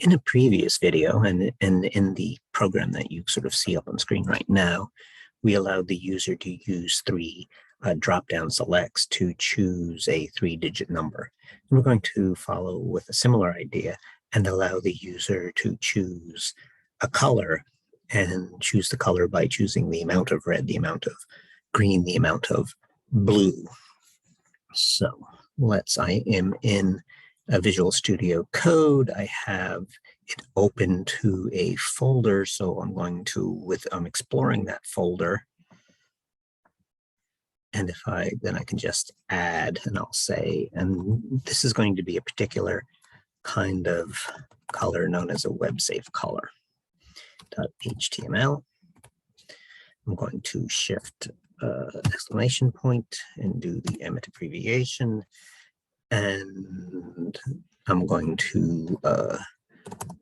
In a previous video, and in the program that you sort of see up on screen right now, we allowed the user to use three drop-down selects to choose a three-digit number. And we're going to follow with a similar idea and allow the user to choose a color and choose the color by choosing the amount of red, the amount of green, the amount of blue. So I am in a Visual Studio Code. I have it open to a folder, so I'm exploring that folder. And then I can just add, and I'll say, and this is going to be a particular kind of color known as a web safe color. .html. I'm going to shift exclamation point and do the Emmet abbreviation. And I'm going to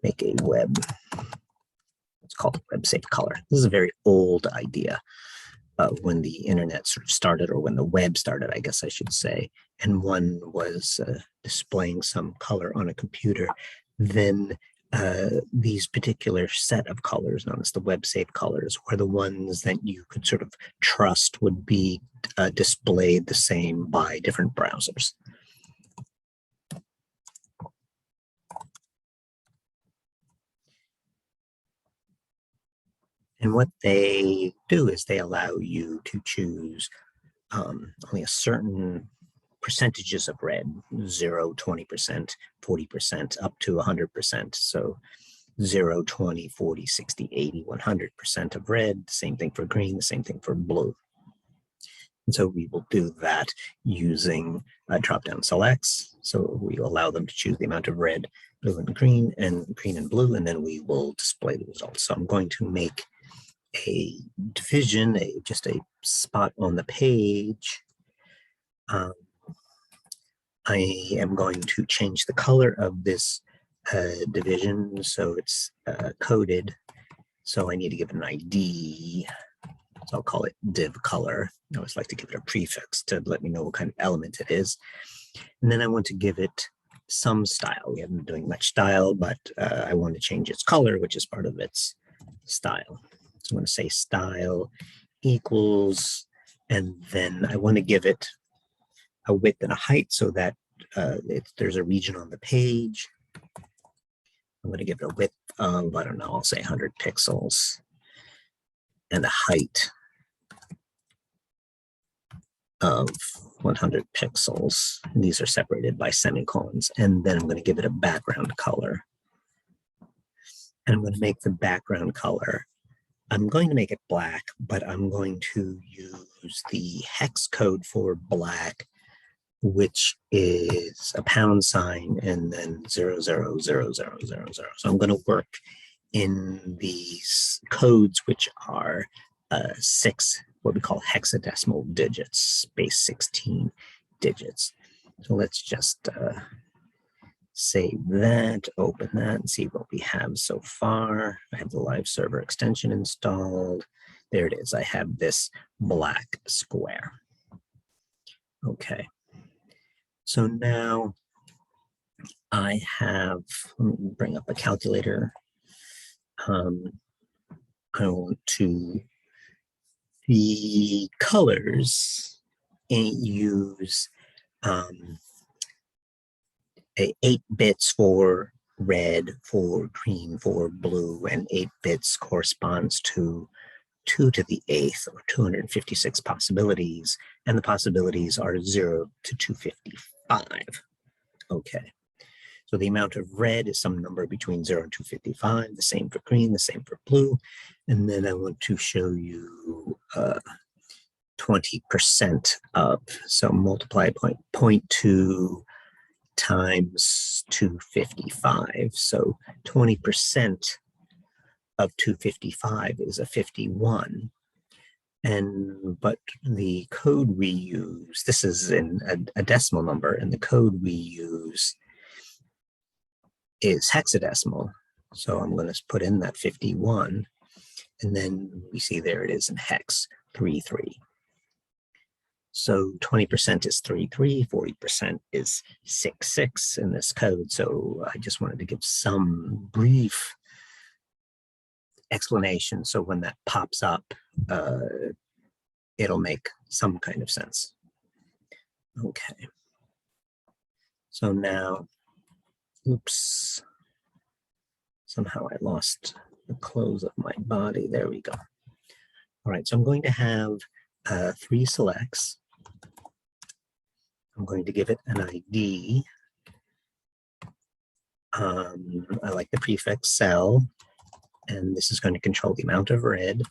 make a web. It's called a web safe color. This is a very old idea when the internet sort of started, or when the web started, I guess I should say. And one was displaying some color on a computer. Then these particular set of colors, known as the web safe colors, were the ones that you could sort of trust would be displayed the same by different browsers. And what they do is they allow you to choose only a certain percentages of red, 0, 20%, 40%, up to 100%. So 0, 20, 40, 60, 80, 100% of red, same thing for green, the same thing for blue. And so we will do that using drop-down selects. So we allow them to choose the amount of red, blue, and green and blue, and then we will display the results. So I'm going to make a division, just a spot on the page. I am going to change the color of this division, so it's coded. So I need to give it an ID. So I'll call it div color. I always like to give it a prefix to let me know what kind of element it is. And then I want to give it some style. We haven't been doing much style, but I want to change its color, which is part of its style. So I'm going to say style equals, and then I want to give it a width and a height so that there's a region on the page. I'm going to give it a width of, I don't know, I'll say 100 pixels, and a height of 100 pixels. And these are separated by semicolons. And then I'm going to give it a background color. And I'm going to make the background color, I'm going to make it black, but I'm going to use the hex code for black, which is a £, and then 0000000. So I'm going to work in these codes, which are 6, what we call hexadecimal digits, base 16 digits. So let's just save that, open that, and see what we have so far. I have the live server extension installed. There it is. I have this black square. Okay. So now I have, let me bring up a calculator. I want to, the colors use 8 bits for red, for green, for blue, and 8 bits corresponds to 2 to the 8th, or 256 possibilities, and the possibilities are 0 to 255. Okay, so the amount of red is some number between 0 and 255, the same for green, the same for blue, and then I want to show you 20% of, so multiply 0.2 times 255, so 20% of 255 is a 51. But the code we use, this is in a decimal number, and the code we use is hexadecimal. So I'm going to put in that 51, and then we see there it is in hex 33. So 20% is 33, 40% is 66 in this code. So I just wanted to give some brief explanation. So when that pops up, it'll make some kind of sense. Okay. So now, oops, somehow I lost the clothes of my body. There we go. All right, so I'm going to have 3 selects. I'm going to give it an ID. I like the prefix cell, and this is going to control the amount of red.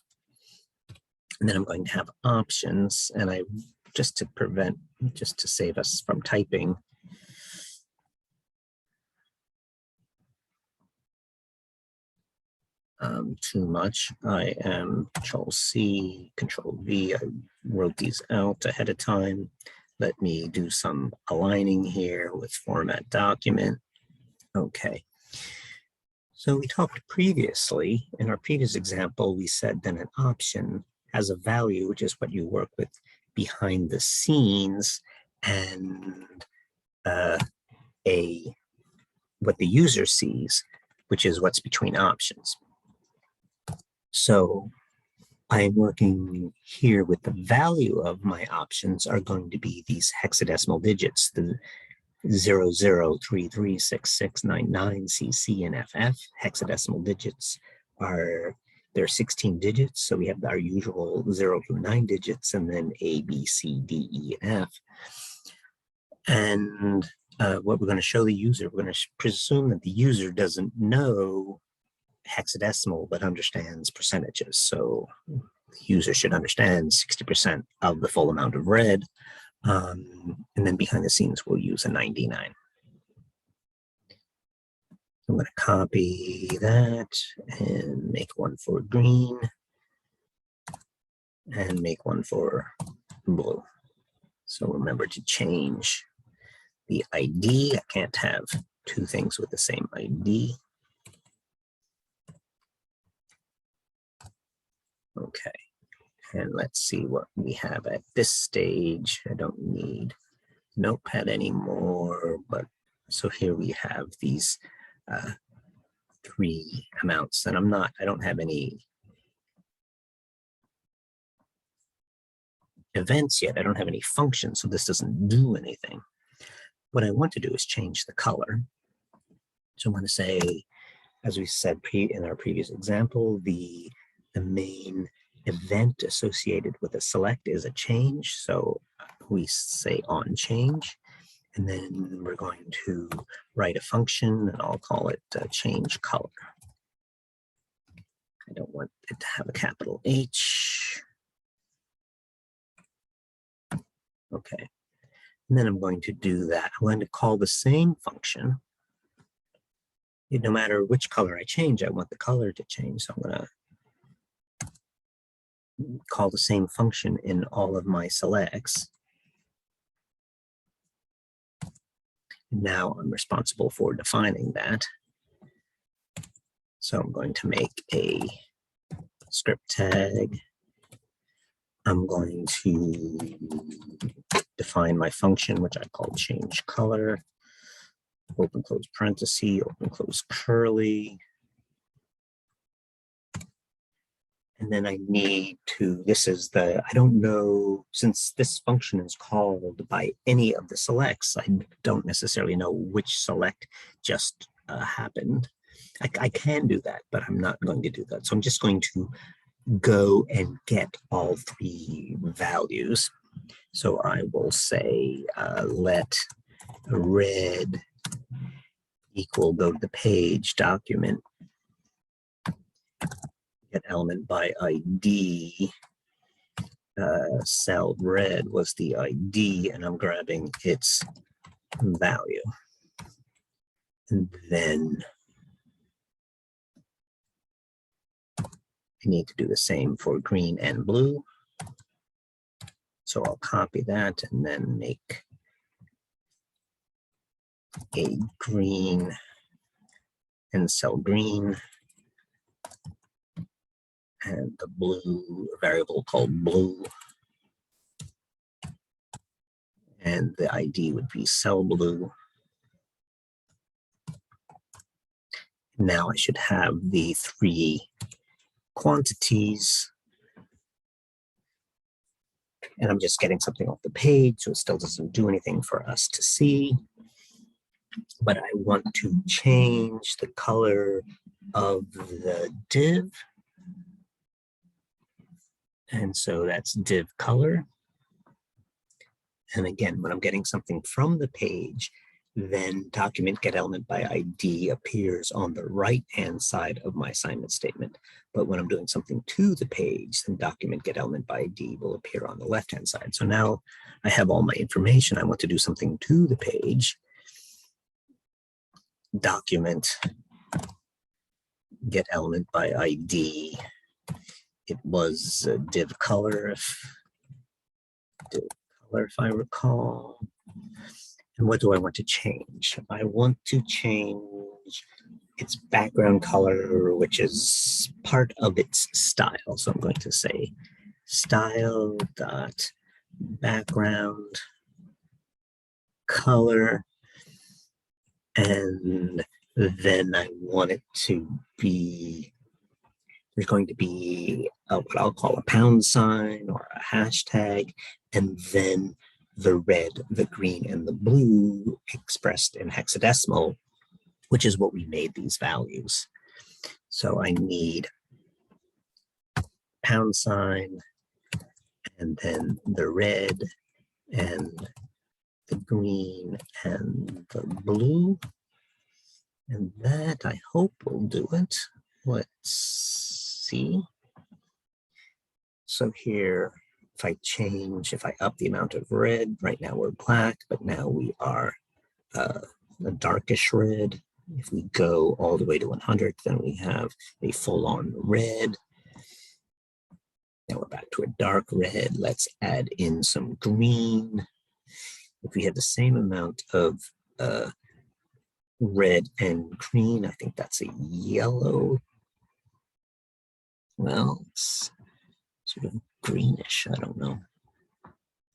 And then I'm going to have options, and just to save us from typing, too much, I am Control-C, Control-V. I wrote these out ahead of time. Let me do some aligning here with format document. Okay. So we talked previously, in our previous example, we said that an option has a value, which is what you work with behind the scenes, and what the user sees, which is what's between options. So I'm working here with the value of my options are going to be these hexadecimal digits, the 00336699CC and FF. Hexadecimal digits they're 16 digits. So we have our usual 0 through 9 digits, and then A, B, C, D, E, and F. And what we're going to show the user, we're going to presume that the user doesn't know hexadecimal, but understands percentages. So the user should understand 60% of the full amount of red. And then behind the scenes, we'll use a 99. I'm going to copy that and make one for green and make one for blue. So remember to change the ID. I can't have 2 things with the same ID. Okay, and let's see what we have at this stage. I don't need Notepad anymore, but so here we have these 3 amounts, and I don't have any events yet. I don't have any functions, so this doesn't do anything. What I want to do is change the color. So I'm going to say, as we said in our previous example, the main event associated with a select is a change. So we say on change, and then we're going to write a function, and I'll call it change color. I don't want it to have a capital H. Okay, and then I'm going to do that. I'm going to call the same function. No matter which color I change, I want the color to change. So I'm going to call the same function in all of my selects. Now I'm responsible for defining that. So I'm going to make a script tag. I'm going to define my function, which I call change color. Open close parenthesis, open close curly. And then I need to, I don't know, since this function is called by any of the selects, I don't necessarily know which select just happened. I can do that, but I'm not going to do that. So I'm just going to go and get all 3 values. So I will say let red equal go to the page document, get element by ID. Cell red was the ID, and I'm grabbing its value. And then I need to do the same for green and blue. So I'll copy that and then make a green and cell green, and the blue variable called blue. and the ID would be cell blue. Now I should have the 3 quantities, and I'm just getting something off the page, so it still doesn't do anything for us to see. But I want to change the color of the div. And so that's div color. And again, when I'm getting something from the page, then document get element by ID appears on the right-hand side of my assignment statement. But when I'm doing something to the page, then document get element by ID will appear on the left-hand side. So now I have all my information. I want to do something to the page. Document get element by ID. It was div color, if I recall. And what do I want to change? I want to change its background color, which is part of its style. So I'm going to say style dot background color, and then I want it to be, there's going to be what I'll call a pound sign or a hashtag, and then the red, the green, and the blue expressed in hexadecimal, which is what we made these values. So I need pound sign, and then the red, and the green, and the blue. And that, I hope, will do it. Let's see. So here, if I up the amount of red, right now we're black, but now we are a darkish red. If we go all the way to 100, then we have a full-on red. Now we're back to a dark red. Let's add in some green. If we have the same amount of red and green, I think that's a yellow. Well, it's sort of greenish, I don't know.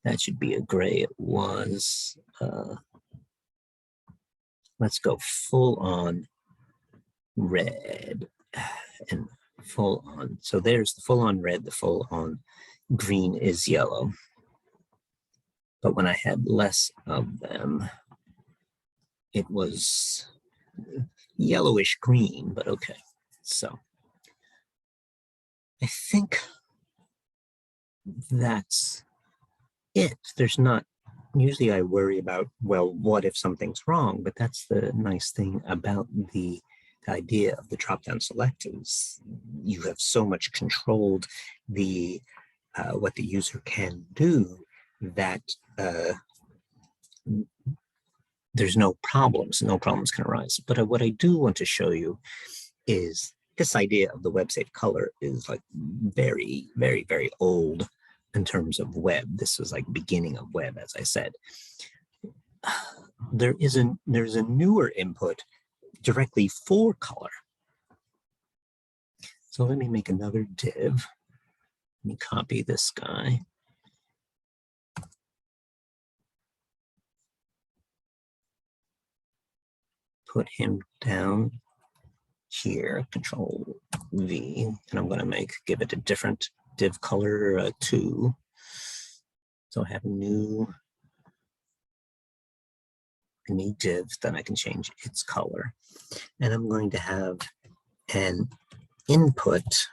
That should be a gray. It was. Let's go full on red and full on. So there's the full on red, the full on green is yellow. But when I had less of them, it was yellowish green, but okay. So I think that's it. There's not, usually I worry about, well, what if something's wrong? But that's the nice thing about the idea of the drop-down select is you have so much controlled the what the user can do that there's no problems can arise. But what I do want to show you is this idea of the web safe color is like very, very, very old in terms of web. This was like beginning of web, as I said. There's a newer input directly for color. So let me make another div. Let me copy this guy. Put him down here, Control V, and I'm going to give it a different div color 2. So I have a new div, then I can change its color. And I'm going to have an input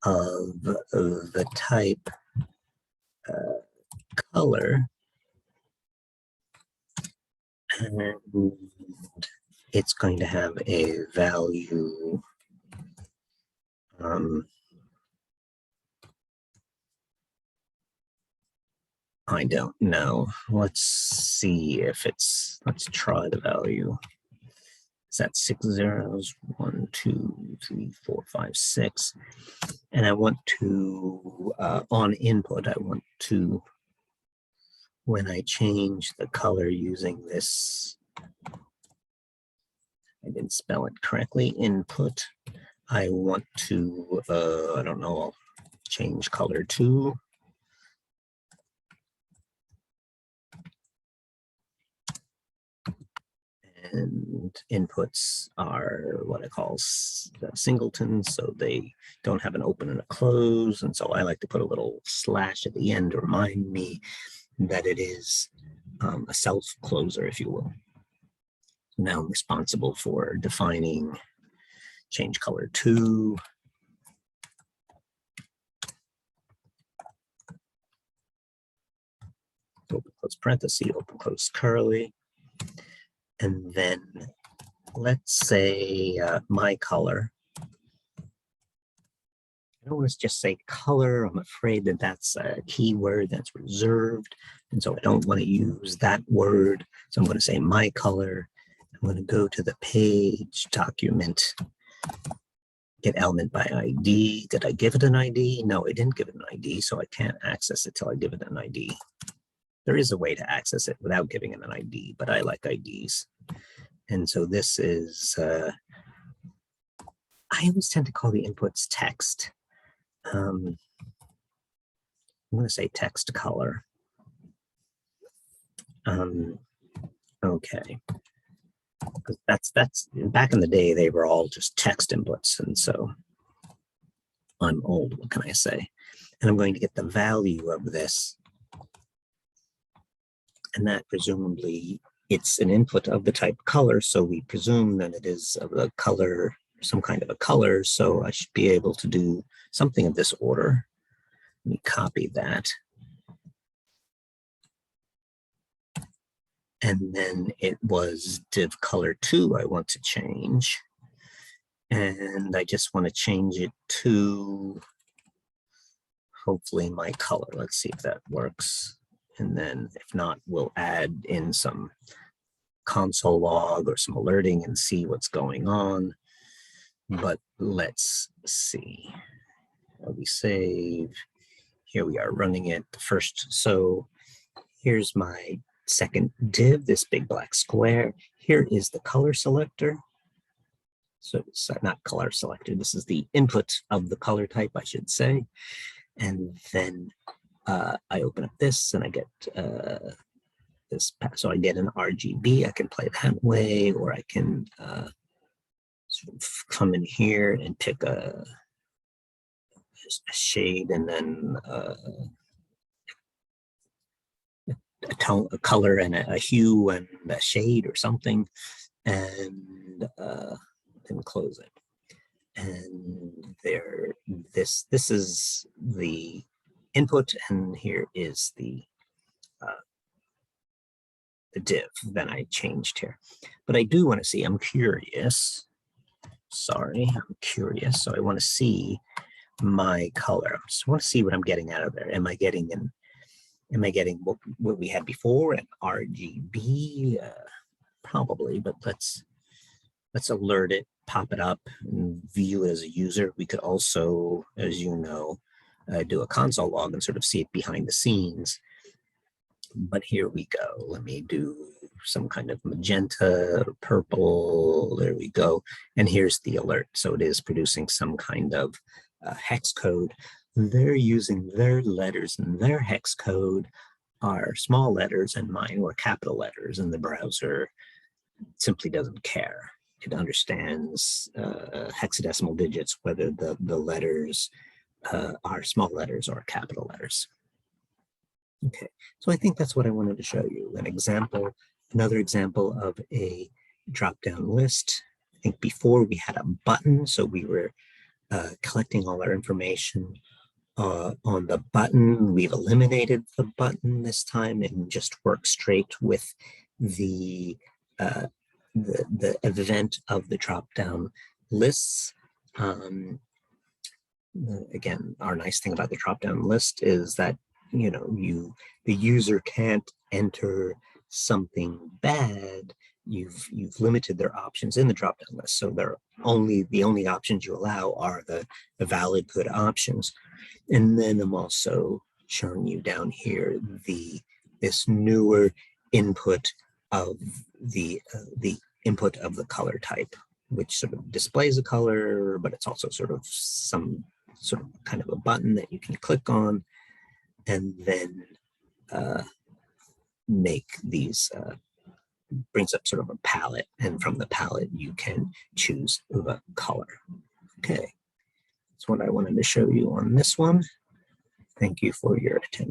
of the type color, and it's going to have a value I don't know. Let's see if let's try the value. Is that 6 zeros? 1, 2, 3, 4, 5, 6. And I want to, on input, I want to, when I change the color using this, I didn't spell it correctly, input, I want to, I don't know, I'll change color to and inputs are what I call singletons, so they don't have an open and a close. And so I like to put a little slash at the end to remind me that it is a self closer, if you will. Now I'm responsible for defining change color to. Open close parenthesis, open close curly. And then let's say my color. I don't want to just say color. I'm afraid that that's a keyword that's reserved. And so I don't want to use that word. So I'm going to say my color. I'm going to go to the page, document, get element by ID. Did I give it an ID? No, I didn't give it an ID, so I can't access it till I give it an ID. There is a way to access it without giving it an ID, but I like IDs. And so this is, I always tend to call the inputs text. I'm going to say text color. Okay. That's back in the day, they were all just text inputs. And so I'm old, what can I say? And I'm going to get the value of this. And that presumably it's an input of the type color. So we presume that it is of a color, some kind of a color. So I should be able to do something of this order. Let me copy that. And then it was div color 2 I want to change. And I just want to change it to hopefully my color. Let's see if that works. And then if not, we'll add in some console log or some alerting and see what's going on. But let's see. We save. Here we are running it first. So here's my second div, this big black square. Here is the color selector. So it's not color selector. This is the input of the color type, I should say. And then I open up this and I get this. So I get an RGB. I can play that way, or I can sort of come in here and pick a shade and then a tone, a color, and a hue and a shade or something, and then close it. And there, this is the input, and here is the div that I changed here. But I do want to see. I'm curious. Sorry, I'm curious. So I want to see my color. I just want to see what I'm getting out of there. Am I getting what we had before, an RGB? Probably, but let's alert it, pop it up, and view it as a user. We could also, as you know, do a console log and sort of see it behind the scenes. But here we go. Let me do some kind of magenta, purple. There we go. And here's the alert. So it is producing some kind of hex code. They're using their letters, and their hex code are small letters, and mine were capital letters, and the browser simply doesn't care. It understands hexadecimal digits, whether the letters are small letters or capital letters. Okay, so I think that's what I wanted to show you. An example, another example of a drop-down list. I think before we had a button, so we were collecting all our information on the button. We've eliminated the button this time and just work straight with the event of the drop-down lists. Again, our nice thing about the drop-down list is that the user can't enter something bad. You've limited their options in the drop-down list, so the only options you allow are the valid good options. And then I'm also showing you down here this newer input of the input of the color type, which sort of displays a color, but it's also sort of some sort of kind of a button that you can click on and then make these brings up sort of a palette, and from the palette you can choose the color. Okay, that's what I wanted to show you on this one. Thank you for your attention.